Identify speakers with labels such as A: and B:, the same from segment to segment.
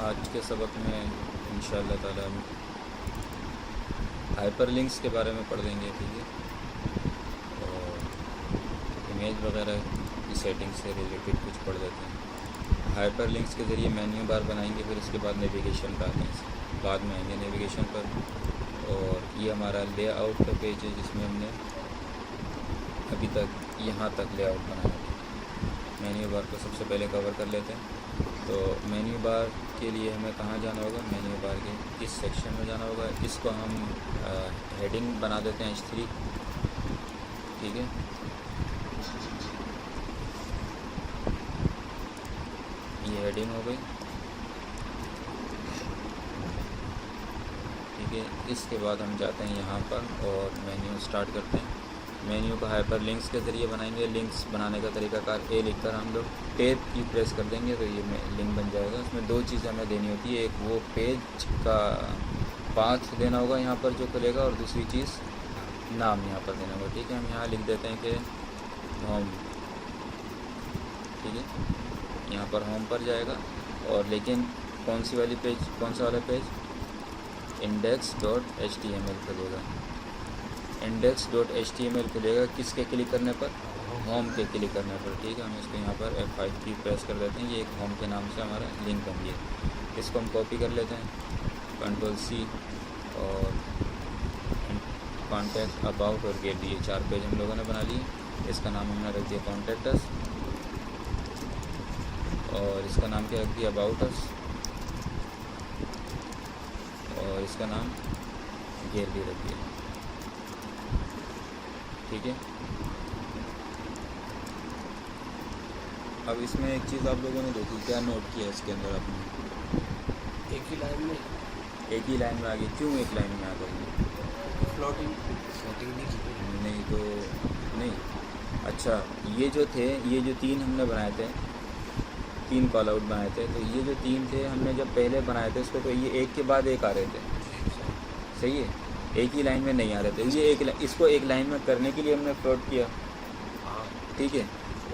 A: आज के सबक में इंशाअल्लाह ताला हम हाइपरलिंक्स के बारे में पढ़ लेंगे, ठीक है। और इमेज वगैरह की सेटिंग से रिलेटेड कुछ पढ़ लेते हैं। हाइपरलिंक्स के ज़रिए मेन्यू बार बनाएंगे, फिर इसके बाद नेविगेशन पर आते हैं, बाद में आएंगे नेविगेशन पर। और ये हमारा लेआउट का पेज है जिसमें हमने अभी तक यहाँ तक लेआउट बनाया है। मेन्यू बार को सबसे पहले कवर कर लेते हैं। तो मेन्यू बार के लिए हमें कहाँ जाना होगा, मेन्यू बार के इस सेक्शन में जाना होगा। इसको हम हेडिंग बना देते हैं H3, ठीक है। ये हेडिंग हो गई, ठीक है। इसके बाद हम जाते हैं यहाँ पर और मेन्यू स्टार्ट करते हैं। मेन्यू को हाइपर लिंक्स के ज़रिए बनाएंगे। लिंक्स बनाने का तरीकाकार ए लिखकर हम लोग टैब की प्रेस कर देंगे तो ये लिंक बन जाएगा। उसमें दो चीज़ें हमें देनी होती है, एक वो पेज का पाथ देना होगा यहाँ पर जो खुलेगा, और दूसरी चीज़ नाम यहाँ पर देना होगा, ठीक है। हम यहाँ लिख देते हैं कि होम, ठीक है। यहाँ पर होम पर जाएगा और लेकिन कौन सी वाली पेज, कौन सा वाला पेज, index.html खुलेगा। index.html खुलेगा किसके क्लिक करने पर, होम के क्लिक करने पर, ठीक है। हम इसको यहाँ पर F5 की प्रेस कर देते हैं। ये एक होम के नाम से हमारा लिंक बन गया। इसको हम कॉपी कर लेते हैं, Ctrl+C, और कॉन्टैक्ट, अबाउट और गैलरी, ये 4 पेज हम लोगों ने बना लिए। इसका नाम हमने रख दिया कॉन्टैक्ट अस, और इसका नाम क्या रख दिया, अबाउट अस, और इसका नाम गैलरी रख दिया, ठीक है। अब इसमें एक चीज़ आप लोगों ने देखी, क्या नोट किया इसके अंदर आपने,
B: एक ही लाइन में
A: आ गई। क्यों एक लाइन में आ गई,
B: फ्लोटिंग नहीं की।
A: नहीं तो नहीं। अच्छा, ये जो थे, ये जो 3 हमने बनाए थे, 3 कॉल आउट बनाए थे, तो ये जो 3 थे हमने जब पहले बनाए थे उसको, तो ये एक के बाद एक आ रहे थे, सही है, एक ही लाइन में नहीं आ रहे थे। ये इसको एक लाइन में करने के लिए हमने प्लॉट किया, ठीक है।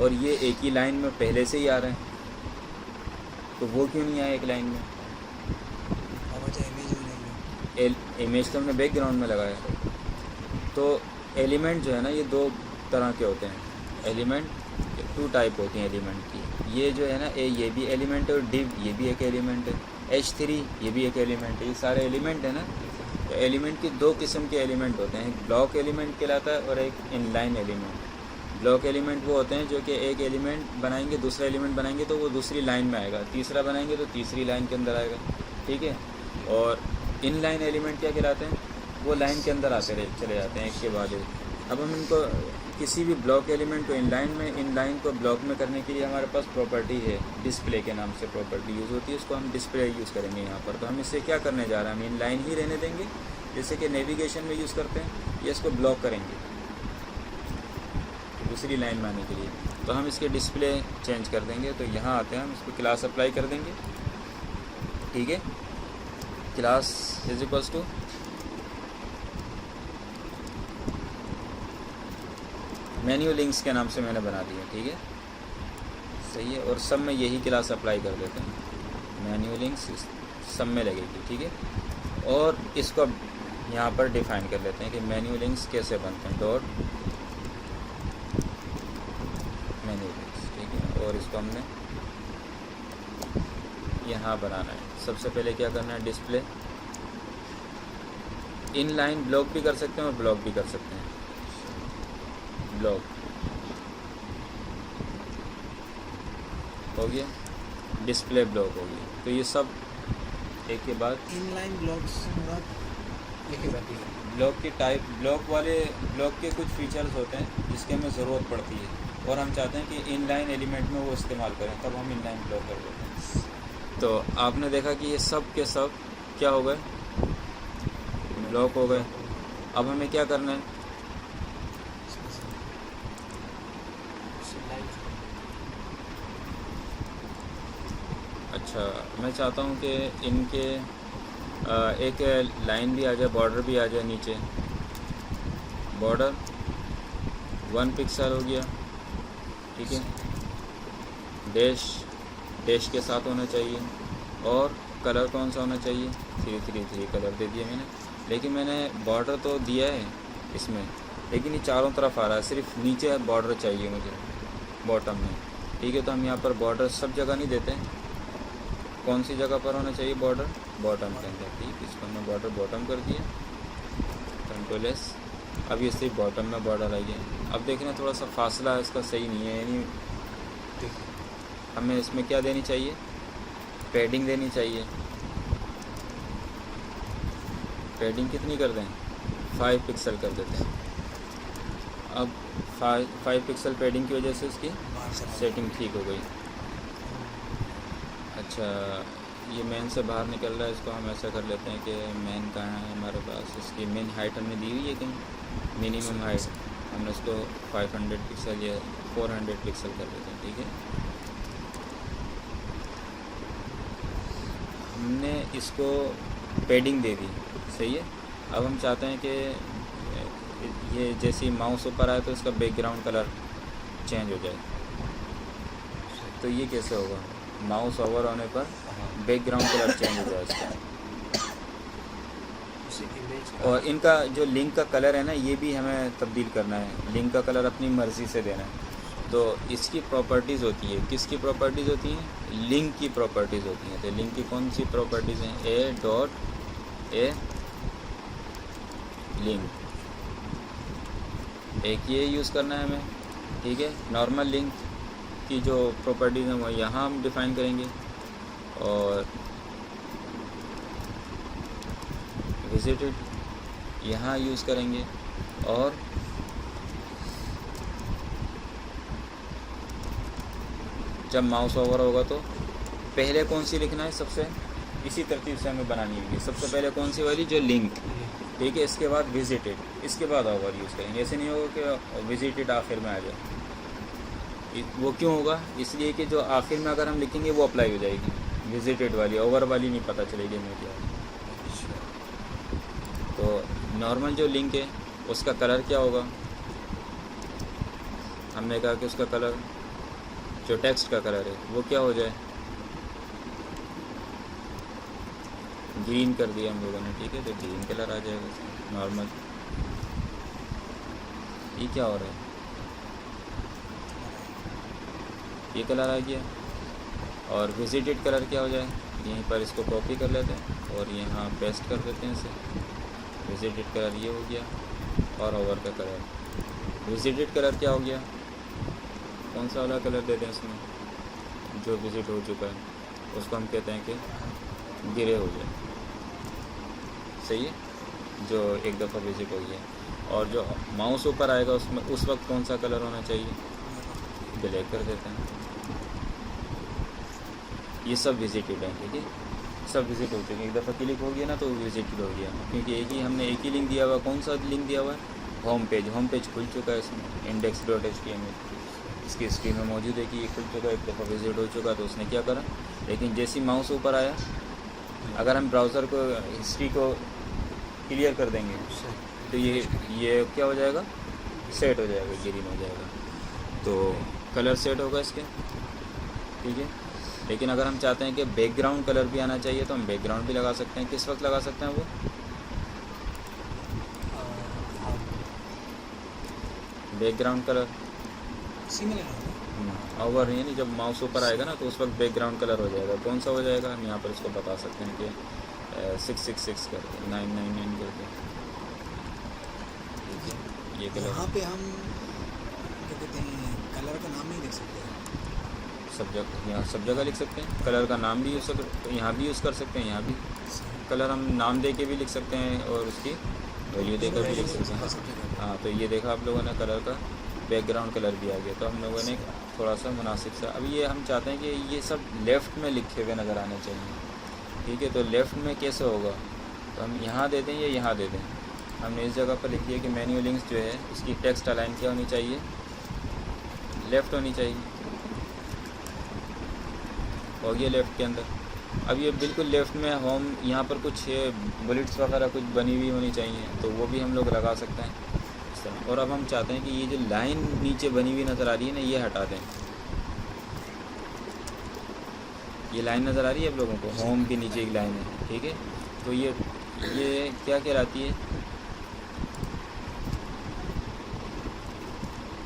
A: और ये एक ही लाइन में पहले से ही आ रहे हैं, तो वो क्यों नहीं आया एक लाइन में, इमेज तो हमने बैकग्राउंड में लगाया। तो एलिमेंट जो है ना, ये 2 तरह के होते हैं। एलिमेंट 2 टाइप होती हैं एलिमेंट की। ये जो है ना, ये भी एलिमेंट है, और डिव ये भी एक एलिमेंट है, H3 ये भी एक एलिमेंट है। ये सारे एलिमेंट है ना। तो एलिमेंट की 2 किस्म के एलिमेंट होते हैं, एक ब्लॉक एलिमेंट कहलाता है और एक इनलाइन एलिमेंट। ब्लॉक एलिमेंट वो होते हैं जो कि एक एलिमेंट बनाएंगे, दूसरा एलिमेंट बनाएंगे तो वो दूसरी लाइन में आएगा, तीसरा बनाएंगे तो तीसरी लाइन के अंदर आएगा, ठीक है। और इनलाइन एलिमेंट क्या कहलाते हैं, वो लाइन के अंदर आते चले जाते हैं एक के बाद एक। अब हम इनको किसी भी ब्लॉक एलिमेंट को इनलाइन को ब्लॉक में करने के लिए हमारे पास प्रॉपर्टी है, डिस्प्ले के नाम से प्रॉपर्टी यूज़ होती है, उसको हम डिस्प्ले यूज़ करेंगे यहाँ पर। तो हम इससे क्या करने जा रहे हैं, हम इनलाइन ही रहने देंगे, जैसे कि नेविगेशन में यूज़ करते हैं, या इसको ब्लॉक करेंगे दूसरी लाइन में आने के लिए। तो हम इसके डिस्प्ले चेंज कर देंगे। तो यहाँ आते हैं, हम इसको क्लास अप्लाई कर देंगे, ठीक है। Class is equals to menu links के नाम से मैंने बना दिया, ठीक है, सही है। और सब में यही क्लास अप्लाई कर देते हैं, मेन्यू लिंक्स सब में लगेगी, ठीक है। और इसको यहाँ पर डिफाइन कर लेते हैं कि मेन्यू लिंक्स कैसे बनते हैं, डॉट मेन्यू लिंक्स, ठीक है। और इसको हमने यहाँ बनाना है। सबसे पहले क्या करना है, डिस्प्ले इनलाइन ब्लॉक भी कर सकते हैं और ब्लॉक भी कर सकते हैं। ब्लॉक हो गया, डिस्प्ले ब्लॉक हो गया। तो ये सब एक के बाद
B: इनलाइन ब्लॉक्स से मुराद लिखी जाती है।
A: ब्लॉक के टाइप, ब्लॉक के कुछ फीचर्स होते हैं जिसके हमें ज़रूरत पड़ती है, और हम चाहते हैं कि इनलाइन एलिमेंट में वो इस्तेमाल करें, तब हम इनलाइन ब्लॉक कर देते हैं। तो आपने देखा कि ये सब के सब क्या हो गए, ब्लॉक हो गए। अब हमें क्या करना है, अच्छा, मैं चाहता हूँ कि इनके एक लाइन भी आ जाए, बॉर्डर भी आ जाए नीचे। बॉर्डर 1 पिक्सल हो गया, ठीक है। डैश के साथ होना चाहिए, और कलर कौन सा होना चाहिए, 333 कलर दे दिया मैंने। लेकिन मैंने बॉर्डर तो दिया है इसमें, लेकिन ये चारों तरफ आ रहा है, सिर्फ नीचे बॉर्डर चाहिए मुझे बॉटम में। ठीक है, तो हम यहाँ पर बॉर्डर सब जगह नहीं देते हैं, कौन सी जगह पर होना चाहिए बॉर्डर, बॉटम के अंदर। ठीक, इसको हमने बॉर्डर बॉटम कर दिया, Ctrl+S। अब ये सिर्फ बॉटम में बॉर्डर आ गया। अब देखना थोड़ा सा फासला इसका सही नहीं है, यानी हमें इसमें क्या देनी चाहिए, पैडिंग देनी चाहिए। पैडिंग कितनी कर दें, 5 पिक्सल कर देते हैं। अब 5 पिक्सल पैडिंग की वजह से इसकी सेटिंग ठीक हो गई। अच्छा, ये मेन से बाहर निकल रहा है, इसको हम ऐसा कर लेते हैं कि मेन कहाँ है हमारे पास, इसकी मेन हाइट हमने दी हुई है कहीं, मिनिमम हाइट हमने उसको 500 पिक्सल या 400 पिक्सल कर देते हैं। ठीक है, हमने इसको पैडिंग दे दी, सही है। अब हम चाहते हैं कि ये जैसे ही माउस ऊपर आए तो इसका बैकग्राउंड कलर चेंज हो जाए। तो ये कैसे होगा, माउस ओवर होने पर बैकग्राउंड कलर चेंज हो जाए इसका। और इनका जो लिंक का कलर है ना, ये भी हमें तब्दील करना है, लिंक का कलर अपनी मर्ज़ी से देना है। तो इसकी प्रॉपर्टीज़ होती है, किसकी प्रॉपर्टीज़ होती हैं, लिंक की प्रॉपर्टीज़ होती हैं। तो लिंक की कौन सी प्रॉपर्टीज़ हैं, A.A लिंक, एक ये यूज़ करना है हमें। ठीक है, नॉर्मल लिंक की जो प्रॉपर्टीज़ हैं वो यहाँ हम डिफ़ाइन करेंगे, और विजिटेड यहाँ यूज़ करेंगे। और जब माउस ओवर होगा तो पहले कौन सी लिखना है, सबसे इसी तरतीब से हमें बनानी होगी। सबसे पहले कौन सी वाली, जो लिंक। ठीक है, इसके बाद विजिटेड, इसके बाद ओवर यूज़ करेंगे। ऐसे नहीं होगा कि विजिटेड आखिर में आ जाए। वो क्यों होगा, इसलिए कि जो आखिर में अगर हम लिखेंगे वो अप्लाई हो जाएगी, विजिटेड वाली, ओवर वाली नहीं पता चलेगी हमें क्या। तो नॉर्मल जो लिंक है उसका कलर क्या होगा, हमने कहा कि उसका कलर, जो टेक्स्ट का कलर है वो क्या हो जाए, ग्रीन कर दिया हम लोगों ने। ठीक है, तो ग्रीन कलर आ जाएगा नॉर्मल। ये क्या हो रहा है, ये कलर आ गया। और विजिटेड कलर क्या हो जाए, यहीं पर इसको कॉपी कर लेते हैं और यहाँ पेस्ट कर देते हैं इसे। विजिटेड कलर ये हो गया, और ओवर का कलर, विजिटेड कलर क्या हो गया, कौन सा वाला कलर देते हैं इसमें, जो विजिट हो चुका है उसको हम कहते हैं कि ग्रे हो जाए, सही है, जो एक दफ़ा विजिट हो गया। और जो माउस ऊपर आएगा उसमें उस वक्त कौन सा कलर होना चाहिए, ब्लैक कर देते हैं। ये सब विजिटेड है। ठीक है, सब विजिट हो चुके हैं, एक दफ़ा क्लिक हो गया ना तो विजिटेड हो गया, क्योंकि हमने एक ही लिंक दिया हुआ। कौन सा लिंक दिया हुआ है, होम पेज खुल चुका है इसमें, index.html इसकी स्क्रीन में मौजूद है कि ये खुल चुका है, एक दफ़ा विजिट हो चुका। तो उसने क्या करा, लेकिन जैसे ही माउस ऊपर आया, अगर हम ब्राउज़र को हिस्ट्री को क्लियर कर देंगे तो ये क्या हो जाएगा, सेट हो जाएगा, ग्रीन हो जाएगा। तो कलर सेट होगा इसके। ठीक है, लेकिन अगर हम चाहते हैं कि बैकग्राउंड कलर भी आना चाहिए तो हम बैकग्राउंड भी लगा सकते हैं। किस वक्त लगा सकते हैं वो, बैकग्राउंड कलर ओवर यानी जब माउस ऊपर आएगा ना तो उस वक्त बैकग्राउंड कलर हो जाएगा। कौन सा हो जाएगा, हम यहाँ पर इसको बता सकते हैं कि 666 कर दे, 999 कर दे। ठीक है, ये कलर
B: यहाँ पे हम क्या कहते हैं, कलर का नाम नहीं लिख सकते,
A: सब जगह, यहाँ सब जगह लिख सकते हैं। कलर का नाम भी यूज़ कर, यहाँ भी यूज़ कर सकते हैं, यहाँ भी कलर हम नाम दे के भी लिख सकते हैं और उसकी वैल्यू देकर भी लिख सकते हैं। हाँ, तो ये देखा आप लोगों ने, कलर का बैकग्राउंड कलर भी आ गया। तो हम लोगों ने थोड़ा सा मुनासिब सा, अब ये हम चाहते हैं कि ये सब लेफ़्ट में लिखे हुए नज़र आने चाहिए। ठीक है, तो लेफ़्ट में कैसे होगा, तो हम यहाँ दे दें या यहाँ दे दें। हमने इस जगह पर लिख दिया कि मेन्यू लिंक्स जो है उसकी टेक्स्ट अलाइन क्या होनी चाहिए, लेफ़्ट होनी चाहिए। हो गया लेफ़्ट के अंदर। अब ये बिल्कुल लेफ़्ट में होम, यहाँ पर कुछ बुलेट्स वगैरह कुछ बनी हुई होनी चाहिए, तो वो भी हम लोग लगा सकते हैं इस तरह। और अब हम चाहते हैं कि ये जो लाइन नीचे बनी हुई नज़र आ रही है ना, ये हटा दें। ये लाइन नज़र आ रही है आप लोगों को, होम के नीचे एक लाइन है, ठीक है। तो ये क्या कहलाती है,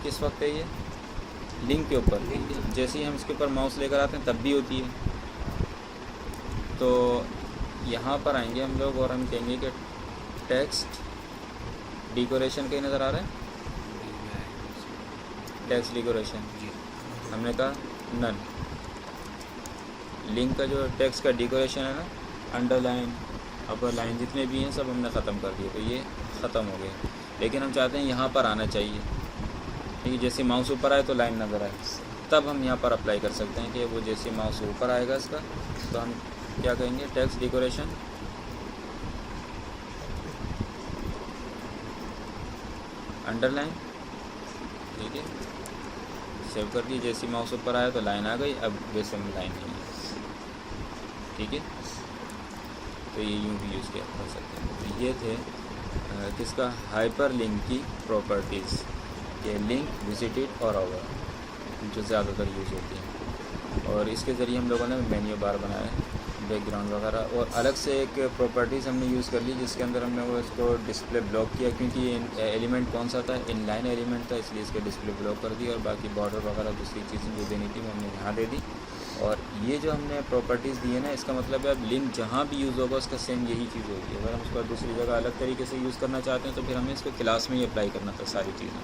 A: किस वक्त है ये, लिंक के ऊपर। जैसे ही हम इसके ऊपर माउस लेकर आते हैं तब भी होती है। तो यहाँ पर आएंगे हम लोग और हम कहेंगे कि टेक्स्ट डेकोरेशन कहीं नज़र आ रहा है, टेक्स्ट डेकोरेशन, हमने कहा नन। लिंक का जो टेक्स्ट का डेकोरेशन है ना, अंडरलाइन, अपर लाइन, जितने भी हैं सब हमने ख़त्म कर दिए, तो ये ख़त्म हो गया। लेकिन हम चाहते हैं यहाँ पर आना चाहिए, ठीक है। जैसे माउस ऊपर आए तो लाइन नज़र आए, तब हम यहाँ पर अप्लाई कर सकते हैं कि वो जैसे माउस ऊपर आएगा इसका, तो हम क्या कहेंगे, टेक्स्ट डेकोरेशन अंडरलाइन, ठीक है। सेव कर दिए, जैसे माउस ऊपर आया तो लाइन आ गई, अब वैसे में लाइन नहीं है, ठीक है। तो ये यूँ भी यूज़ किया कर सकते हैं। तो ये थे किसका, हाइपर लिंक की प्रॉपर्टीज़, ये लिंक, विजिटेड और ओवर, जो ज़्यादातर यूज़ होती हैं। और इसके ज़रिए हम लोगों ने मेन्यू बार बनाया, बैकग्राउंड वगैरह, और अलग से एक प्रॉपर्टीज़ हमने यूज़ कर ली जिसके अंदर हमने वो इसको डिस्प्ले ब्लॉक किया, क्योंकि एलिमेंट कौन सा था, इनलाइन एलिमेंट था, इसलिए इसके डिस्प्ले ब्लॉक कर दी। और बाकी बॉर्डर वगैरह दूसरी चीज़ें जो देनी थी वो हमने यहाँ दे दी। और ये जो हमने प्रॉपर्टीज़ दी है ना, इसका मतलब है अब लिंक जहाँ भी यूज़ होगा उसका सेम यही चीज़ होगी। अगर हम उसको दूसरी जगह अलग तरीके से यूज़ करना चाहते हैं तो फिर हमें इसको क्लास में ही अप्लाई करना था सारी चीज़ें,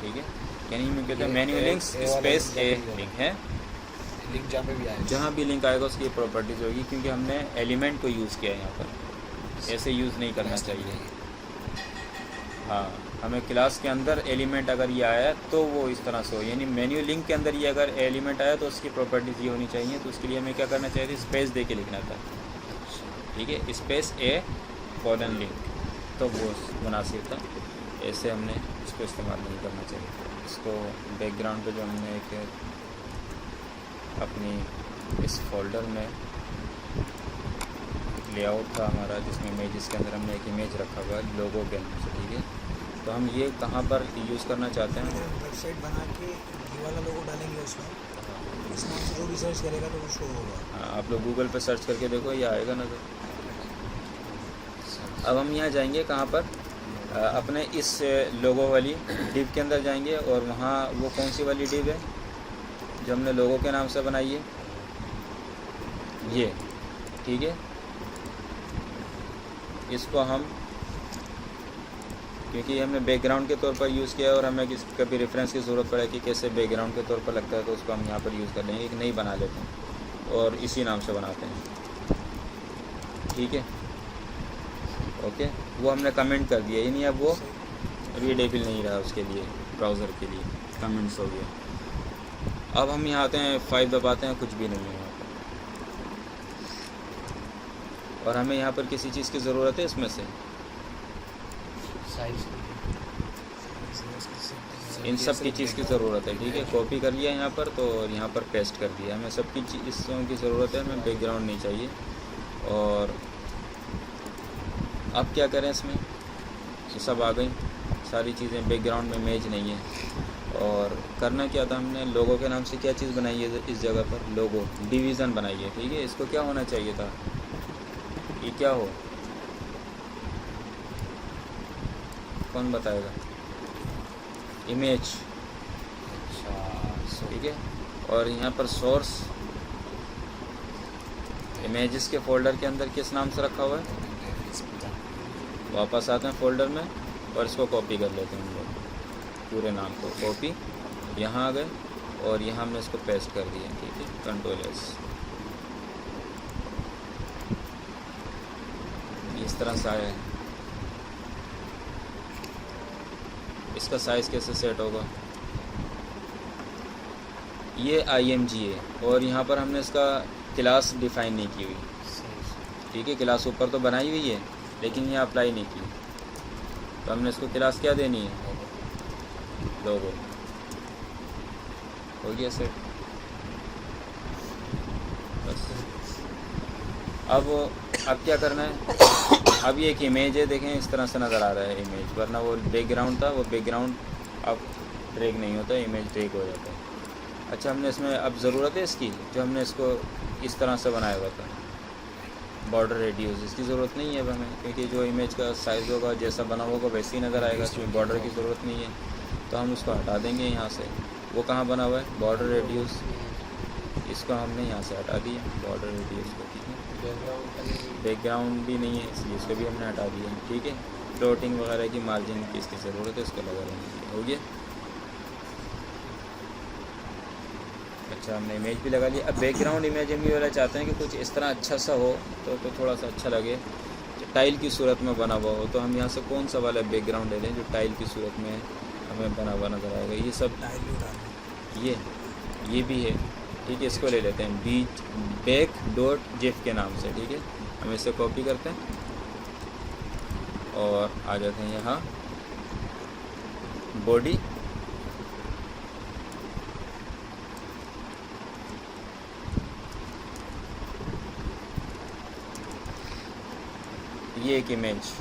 A: ठीक है। यानी हम कहते हैं मेन्यू लिंक्स स्पेस ए लिंक है,
B: लिंक जहाँ पे भी आएगा,
A: जहाँ भी लिंक आएगा उसकी प्रॉपर्टीज़ होगी, क्योंकि हमने एलिमेंट को यूज़ किया है यहाँ पर, ऐसे यूज़ नहीं करना चाहिए। हाँ, हमें क्लास के अंदर एलिमेंट अगर ये आया तो वो इस तरह से हो, यानी मेन्यू लिंक के अंदर ये अगर एलिमेंट आया तो उसकी प्रॉपर्टीज़ ये होनी चाहिए। तो उसके लिए हमें क्या करना चाहिए, स्पेस दे के लिखना था, ठीक है, स्पेस ए कॉलन लिंक, तो वो मुनासिब था। ऐसे हमने इसको इस्तेमाल नहीं करना चाहिए। इसको बैकग्राउंड पे जो हमने एक अपनी इस फोल्डर में लेआउट था हमारा, जिसमें इमेजेस के अंदर हमने एक इमेज रखा हुआ है लोगो के नाम से, ठीक है। तो हम ये कहाँ पर यूज़ करना चाहते हैं,
B: वेबसाइट बना के ये वाला लोगो डालेंगे उसमें, इस नाम से जो भी सर्च करेगा तो वो शो होगा।
A: हाँ, आप लोग गूगल पे सर्च करके देखो, ये आएगा नज़र। अब हम यहाँ जाएंगे कहाँ पर, अपने इस लोगो वाली डिव के अंदर जाएंगे, और वहाँ वो कौन सी वाली डिव है जो हमने लोगो के नाम से बनाई है, ये, ठीक है। इसको हम, क्योंकि हमने बैकग्राउंड के तौर पर यूज़ किया है और हमें कभी रेफरेंस की ज़रूरत पड़े कि कैसे बैकग्राउंड के तौर पर लगता है, तो उसको हम यहाँ पर यूज़ कर लेंगे, एक नई बना लेते हैं और इसी नाम से बनाते हैं, ठीक है, ओके। वो हमने कमेंट कर दिया, यानी अब वो रीडेबल नहीं रहा उसके लिए, ब्राउज़र के लिए कमेंट्स हो गया। अब हम यहाँ आते हैं, 5 दबाते हैं, कुछ भी नहीं है यहाँ पर। और हमें यहाँ पर किसी चीज़ की ज़रूरत है इसमें से, इन सब की चीज़ की ज़रूरत है, ठीक है। कॉपी कर लिया यहाँ पर, तो यहाँ पर पेस्ट कर दिया। हमें सब की चीज़ों की ज़रूरत है, हमें बैकग्राउंड नहीं चाहिए। और अब क्या करें इसमें, तो सब आ गई सारी चीज़ें, बैकग्राउंड में इमेज नहीं है। और करना क्या था, हमने लोगो के नाम से क्या चीज़ बनाई है इस जगह पर, लोगो डिवीज़न बनाई है, ठीक है। इसको क्या होना चाहिए था, ये क्या हो, कौन बताएगा, इमेज, ठीक है। और यहाँ पर सोर्स इमेजेस के फोल्डर के अंदर किस नाम से रखा हुआ है, वापस आते हैं फोल्डर में और इसको कॉपी कर लेते हैं हम लोग, पूरे नाम को कॉपी, यहाँ आ गए और यहाँ हमने इसको पेस्ट कर दिया, ठीक है, Ctrl+S। इस तरह से आया है। इसका साइज़ कैसे सेट होगा, ये IMG है, और यहाँ पर हमने इसका क्लास डिफ़ाइन नहीं की हुई, ठीक है। क्लास ऊपर तो बनाई हुई है लेकिन ये अप्लाई नहीं की, तो हमने इसको क्लास क्या देनी है, लोगो, हो गया सेट। बस अब क्या करना है, अब ये एक इमेज है, देखें इस तरह से नज़र आ रहा है इमेज, वरना वो बैकग्राउंड था, वो बैकग्राउंड अब ड्रैग नहीं होता, इमेज ड्रैग हो जाता है। अच्छा, हमने इसमें अब ज़रूरत है इसकी, जो हमने इसको इस तरह से बनाया हुआ था बॉर्डर रेडियस, इसकी ज़रूरत नहीं है अब हमें, क्योंकि जो इमेज का साइज़ होगा जैसा बना होगा वैसे ही नज़र आएगा, इसमें बॉर्डर की ज़रूरत नहीं है। तो हम उसको हटा देंगे यहाँ से। वो कहाँ बना हुआ है, बॉर्डर रेडियस, इसको हमने यहाँ से हटा दिया बॉर्डर रेडियस को, ठीक है। बैकग्राउंड भी नहीं है इसलिए इसको भी हमने हटा दिया, ठीक है। फ्लोटिंग वगैरह की मार्जिन की इसकी ज़रूरत है, इसको लगा देंगे, हो गया। अच्छा, हमने इमेज भी लगा लिया। अब बैकग्राउंड इमेज हम ये वाला चाहते हैं कि कुछ इस तरह अच्छा सा हो तो थोड़ा सा अच्छा लगे, टाइल की सूरत में बना हुआ हो। तो हम यहाँ से कौन सा वाला बैकग्राउंड ले लें जो टाइल की सूरत में हमें बना हुआ नज़र आएगा। ये सब
B: टाइल भी उठाना।
A: ये भी है, ठीक है। इसको ले लेते हैं बीच बैक डॉट जिफ के नाम से, ठीक है। हम इसे कॉपी करते हैं और आ जाते हैं यहाँ बॉडी, ये एक इमेज।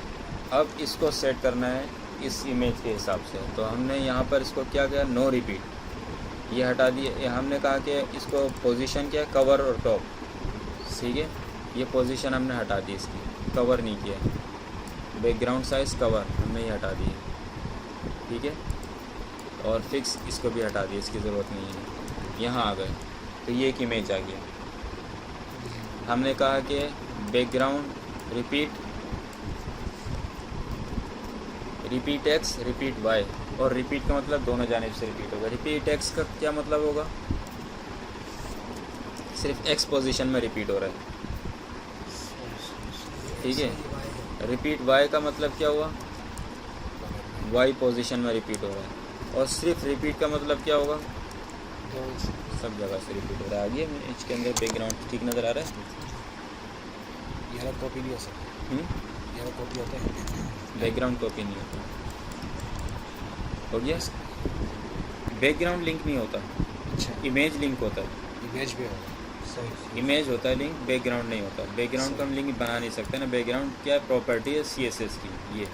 A: अब इसको सेट करना है इस इमेज के हिसाब से। तो हमने यहाँ पर इसको क्या किया, नो रिपीट, ये हटा दिए। हमने कहा कि इसको पोजीशन क्या, कवर और टॉप, ठीक है। ये पोजीशन हमने हटा दी, इसकी कवर नहीं किया। बैकग्राउंड साइज कवर हमने ये हटा दिए, ठीक है। और फिक्स इसको भी हटा दिया, इसकी ज़रूरत नहीं है। यहाँ आ गए तो ये एक इमेज आ गया। हमने कहा कि background repeat X repeat Y, और रिपीट का मतलब दोनों जानिब से रिपीट होगा। रिपीट एक्स का क्या मतलब होगा, सिर्फ एक्स पोजीशन में रिपीट हो रहा है, ठीक है। रिपीट वाई का मतलब क्या हुआ, वाई पोजीशन में रिपीट हो रहा है। और सिर्फ रिपीट का मतलब क्या होगा, सब जगह से रिपीट हो रहा है। आगे इसके अंदर बैकग्राउंड ठीक नज़र आ रहा है।
B: ये कॉपी भी हो सकता है, ये कॉपी होता है,
A: बैकग्राउंड कॉपी नहीं होता, हो गया। बैकग्राउंड लिंक नहीं होता,
B: अच्छा
A: इमेज लिंक होता है।
B: इमेज भी होगा, सही।
A: इमेज होता है लिंक, बैकग्राउंड नहीं होता। बैकग्राउंड का हम लिंक बना नहीं सकते ना, बैकग्राउंड क्या प्रॉपर्टी है CSS की, ये,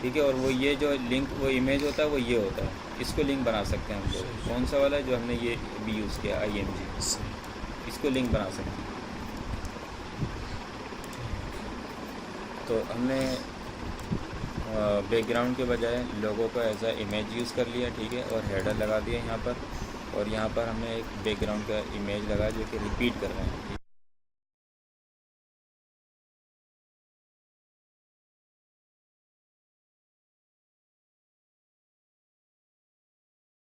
A: ठीक है। और वो ये जो लिंक वो इमेज होता है वो ये होता है, इसको लिंक बना सकते हैं हम लोग। कौन सा वाला है जो हमने ये भी यूज़ किया, IMG, इसको लिंक बना सकते हैं। तो हमने बैकग्राउंड के बजाय लोगों को एज अ इमेज यूज़ कर लिया, ठीक है। और हेडर लगा दिया यहाँ पर, और यहाँ पर हमने एक बैकग्राउंड का इमेज लगा जो कि रिपीट कर रहे हैं, ठीक है।